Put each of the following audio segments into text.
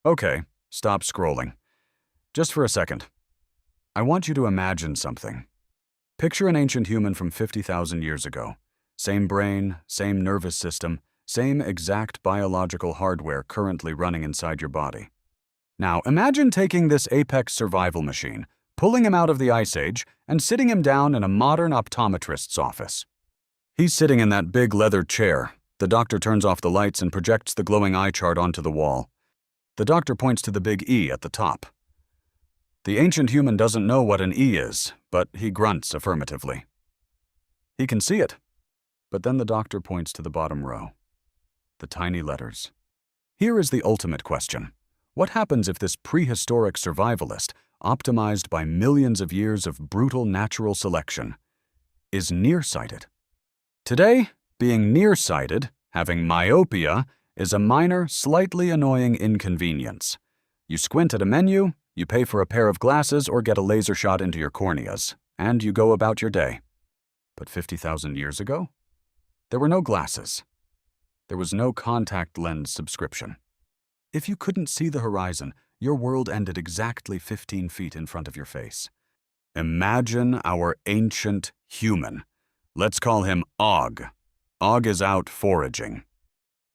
Okay, stop scrolling. Just for a second. I want you to imagine something. Picture an ancient human from 50,000 years ago. Same brain, same nervous system, same exact biological hardware currently running inside your body. Now, imagine taking this apex survival machine, pulling him out of the Ice Age, and sitting him down in a modern optometrist's office. He's sitting in that big leather chair. The doctor turns off the lights and projects the glowing eye chart onto the wall. The doctor points to the big E at the top. The ancient human doesn't know what an E is, but he grunts affirmatively. He can see it. But then the doctor points to the bottom row. The tiny letters. Here is the ultimate question. What happens if this prehistoric survivalist, optimized by millions of years of brutal natural selection, is nearsighted? Today, being nearsighted, having myopia, is a minor, slightly annoying inconvenience. You squint at a menu, you pay for a pair of glasses or get a laser shot into your corneas, and you go about your day. But 50,000 years ago? There were no glasses. There was no contact lens subscription. If you couldn't see the horizon, your world ended exactly 15 feet in front of your face. Imagine our ancient human. Let's call him Og. Og is out foraging.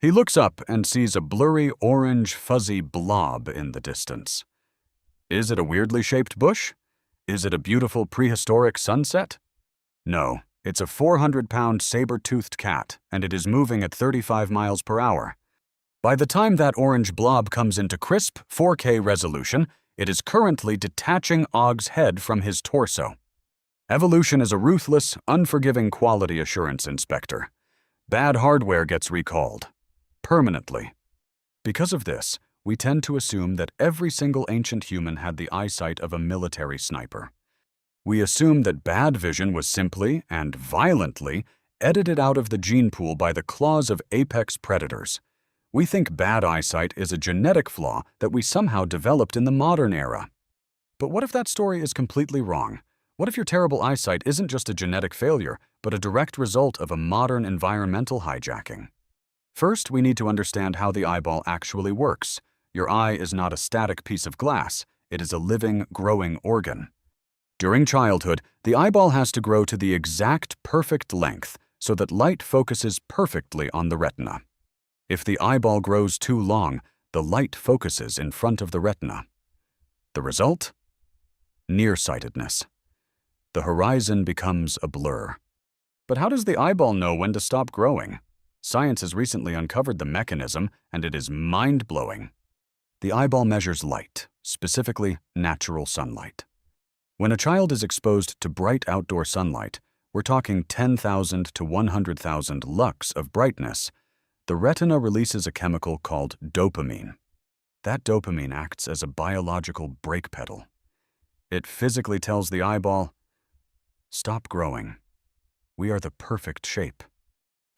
He looks up and sees a blurry orange fuzzy blob in the distance. Is it a weirdly shaped bush? Is it a beautiful prehistoric sunset? No, it's a 400-pound saber-toothed cat, and it is moving at 35 miles per hour. By the time that orange blob comes into crisp 4K resolution, it is currently detaching Og's head from his torso. Evolution is a ruthless, unforgiving quality assurance inspector. Bad hardware gets recalled. Permanently. Because of this, we tend to assume that every single ancient human had the eyesight of a military sniper. We assume that bad vision was simply, and violently, edited out of the gene pool by the claws of apex predators. We think bad eyesight is a genetic flaw that we somehow developed in the modern era. But what if that story is completely wrong? What if your terrible eyesight isn't just a genetic failure, but a direct result of a modern environmental hijacking? First, we need to understand how the eyeball actually works. Your eye is not a static piece of glass. It is a living, growing organ. During childhood, the eyeball has to grow to the exact perfect length so that light focuses perfectly on the retina. If the eyeball grows too long, the light focuses in front of the retina. The result? Nearsightedness. The horizon becomes a blur. But how does the eyeball know when to stop growing? Science has recently uncovered the mechanism, and it is mind-blowing. The eyeball measures light, specifically natural sunlight. When a child is exposed to bright outdoor sunlight, we're talking 10,000 to 100,000 lux of brightness, the retina releases a chemical called dopamine. That dopamine acts as a biological brake pedal. It physically tells the eyeball, "Stop growing. We are the perfect shape."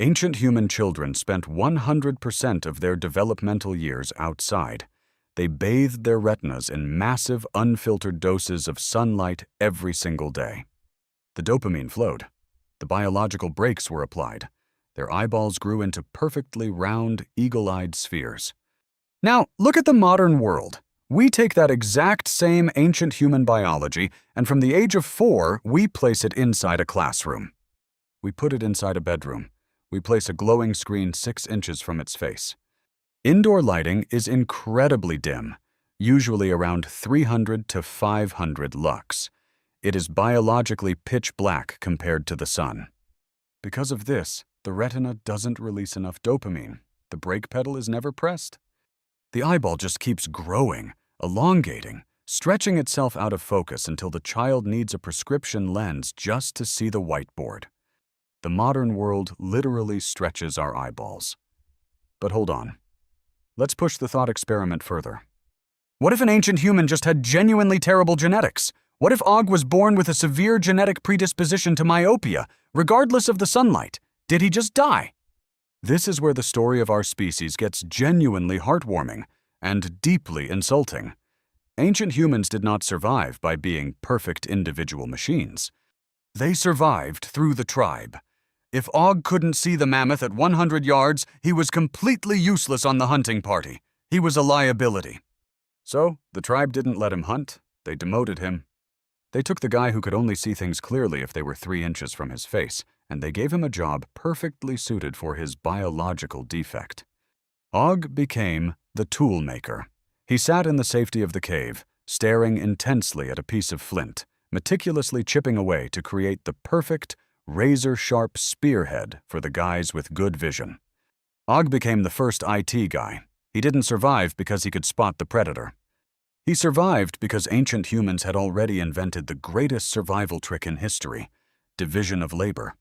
Ancient human children spent 100% of their developmental years outside. They bathed their retinas in massive, unfiltered doses of sunlight every single day. The dopamine flowed. The biological brakes were applied. Their eyeballs grew into perfectly round, eagle-eyed spheres. Now, look at the modern world. We take that exact same ancient human biology, and from the age of 4, we place it inside a classroom. We put it inside a bedroom. We place a glowing screen 6 inches from its face. Indoor lighting is incredibly dim, usually around 300 to 500 lux. It is biologically pitch black compared to the sun. Because of this, the retina doesn't release enough dopamine. The brake pedal is never pressed. The eyeball just keeps growing, elongating, stretching itself out of focus until the child needs a prescription lens just to see the whiteboard. The modern world literally stretches our eyeballs. But hold on. Let's push the thought experiment further. What if an ancient human just had genuinely terrible genetics? What if Og was born with a severe genetic predisposition to myopia, regardless of the sunlight? Did he just die? This is where the story of our species gets genuinely heartwarming and deeply insulting. Ancient humans did not survive by being perfect individual machines. They survived through the tribe. If Og couldn't see the mammoth at 100 yards, he was completely useless on the hunting party. He was a liability. So, the tribe didn't let him hunt, they demoted him. They took the guy who could only see things clearly if they were 3 inches from his face, and they gave him a job perfectly suited for his biological defect. Og became the tool maker. He sat in the safety of the cave, staring intensely at a piece of flint, meticulously chipping away to create the perfect, razor-sharp spearhead for the guys with good vision. Og became the first IT guy. He didn't survive because he could spot the predator. He survived because ancient humans had already invented the greatest survival trick in history: division of labor.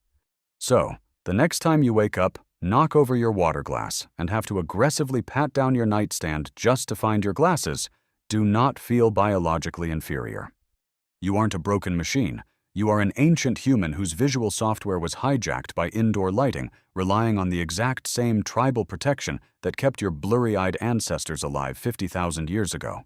So, the next time you wake up, knock over your water glass, and have to aggressively pat down your nightstand just to find your glasses, do not feel biologically inferior. You aren't a broken machine. You are an ancient human whose visual software was hijacked by indoor lighting, relying on the exact same tribal protection that kept your blurry-eyed ancestors alive 50,000 years ago.